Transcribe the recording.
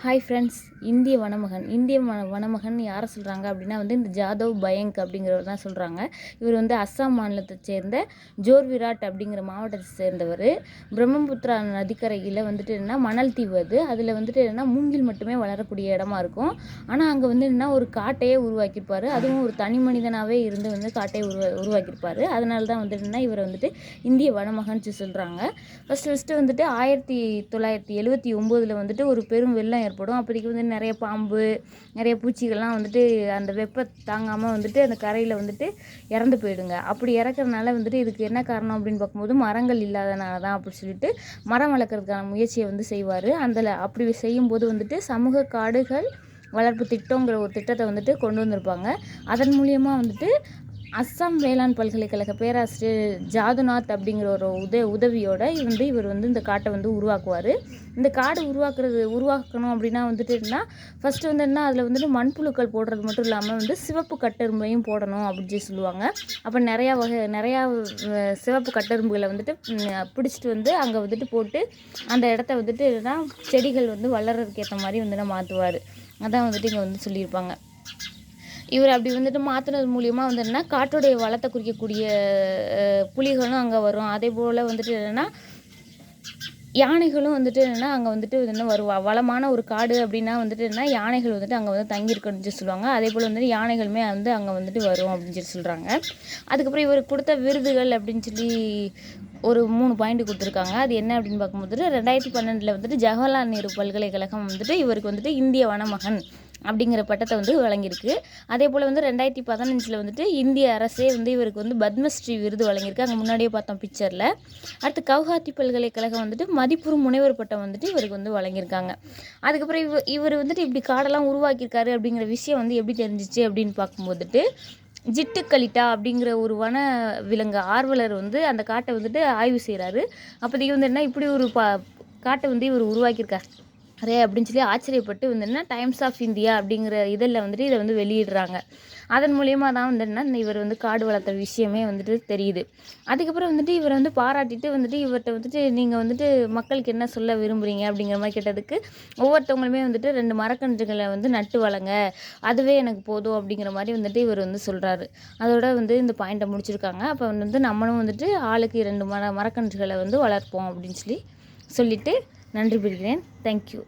Hi friends. இந்திய வனமகன் யாரை சொல்கிறாங்க அப்படின்னா இந்த ஜாதவ் பயங்க் அப்படிங்கிறவர் தான் சொல்கிறாங்க. இவர் அஸ்ஸாம் மாநிலத்தை சேர்ந்த ஜோர்விராட் அப்படிங்கிற மாவட்டத்தை சேர்ந்தவர். பிரம்மபுத்திரா நதிக்கரையில் என்னன்னா மணல் தீவு அது. அதில் என்னன்னா மூங்கில் மட்டுமே வளரக்கூடிய இடமா இருக்கும். ஆனால் அங்கே என்னன்னா ஒரு காட்டையே உருவாக்கியிருப்பார். அதுவும் ஒரு தனி மனிதனாகவே இருந்து காட்டையை உருவாக்கியிருப்பார். அதனால தான் என்னன்னா இவரை இந்திய வனமகன் சொல்கிறாங்க. ஃபஸ்ட்டு 1979 ஒரு பெரும் வெள்ளம் ஏற்படும். அப்போதைக்கு நிறைய பாம்பு, நிறைய பூச்சிகள்லாம் அந்த வெப்பத்தை தாங்காமல் அந்த கரையில் இறந்து போயிடுங்க. அப்படி இறக்குறதுனால இதுக்கு என்ன காரணம் அப்படின்னு பார்க்கும்போது மரங்கள் இல்லாதனால தான் அப்படி சொல்லிட்டு மரம் வளர்க்குறதுக்கான முயற்சியை செய்வார். அப்படி செய்யும்போது சமூக காடுகள் வளர்ப்பு திட்டங்கிற ஒரு திட்டத்தை கொண்டு வந்திருப்பாங்க. அதன் மூலியமாக அஸ்ஸாம் வேளாண் பல்கலைக்கழக பேராசிரியர் ஜாதுநாத் அப்படிங்கிற ஒரு உதவியோட இவர் இந்த காட்டை உருவாக்குவார். இந்த காடு உருவாக்கணும் அப்படின்னா ஃபஸ்ட்டு என்ன அதில் மண்புழுக்கள் போடுறது மட்டும் இல்லாமல் சிவப்பு கட்டெரும்பையும் போடணும் அப்படின்னு சொல்லுவாங்க. அப்போ நிறையா சிவப்பு கட்டெரும்புகளை பிடிச்சிட்டு அங்கே போட்டு அந்த இடத்த செடிகள் வளர்கிறதுக்கு ஏற்ற மாதிரி மாற்றுவார். அதான் இங்கே சொல்லியிருப்பாங்க. இவர் அப்படி மாற்றினது மூலியமாக என்னென்னா காட்டுடைய வளத்தை குறிக்கக்கூடிய புலிகளும் அங்கே வரும். அதே போல் என்னென்னா யானைகளும் என்னென்னா அங்கே என்ன வளமான ஒரு காடு அப்படின்னா என்னென்னா யானைகள் அங்கே தங்கியிருக்குன்னு சொல்லுவாங்க. அதே போல் யானைகளுமே அங்கே வரும் அப்படின்னு சொல்கிறாங்க. அதுக்கப்புறம் இவர் கொடுத்த விருதுகள் அப்படின்னு சொல்லி ஒரு 3 பாயிண்ட் கொடுத்துருக்காங்க. அது என்ன அப்படின்னு பார்க்கும்போது 2012 ஜவஹர்லால் நேரு பல்கலைக்கழகம் இவருக்கு இந்திய வனமகன் அப்படிங்கிற பட்டத்தை வழங்கியிருக்கு. அதே போல் 2015 இந்திய அரசே இவருக்கு பத்மஸ்ரீ விருது வழங்கியிருக்கு. அங்கே முன்னாடியே பார்த்தோம் பிக்சரில். அடுத்து கவுஹாத்தி பல்கலைக்கழகம் மதிப்புறு முனைவர் பட்டம் இவருக்கு வழங்கியிருக்காங்க. அதுக்கப்புறம் இவர் இப்படி காடெல்லாம் உருவாக்கியிருக்காரு அப்படிங்கிற விஷயம் எப்படி தெரிஞ்சிச்சு அப்படின்னு பார்க்கும்போது ஜிட்டு கலிட்டா அப்படிங்கிற ஒரு வன விலங்கு ஆர்வலர் அந்த காட்டை ஆய்வு செய்கிறாரு. அப்போதைக்கு என்ன இப்படி ஒரு காட்டை இவர் உருவாக்கியிருக்கார் அப்படின்னு சொல்லி ஆச்சரியப்பட்டு என்ன டைம்ஸ் ஆஃப் இந்தியா அப்படிங்கிற இதில் இதை வெளியிடுறாங்க. அதன் மூலியமாக தான் என்ன இவர் காடு வளர்த்த விஷயமே தெரியுது. அதுக்கப்புறம் இவர் பாராட்டிட்டு இவர்கிட்ட நீங்கள் மக்களுக்கு என்ன சொல்ல விரும்புகிறீங்க அப்படிங்கிற மாதிரி கேட்டதுக்கு ஒவ்வொருத்தவங்களுமே 2 மரக்கன்றுகளை நட்டு வளங்க, அதுவே எனக்கு போதும் அப்படிங்கிற மாதிரி இவர் சொல்கிறாரு. அதோட இந்த பாயிண்ட்டை முடிச்சிருக்காங்க. அப்போ நம்மளும் ஆளுக்கு 2 மரக்கன்றுகளை வளர்ப்போம் அப்படின்னு சொல்லிட்டு நன்றி பெறுகிறேன். தேங்க்யூ.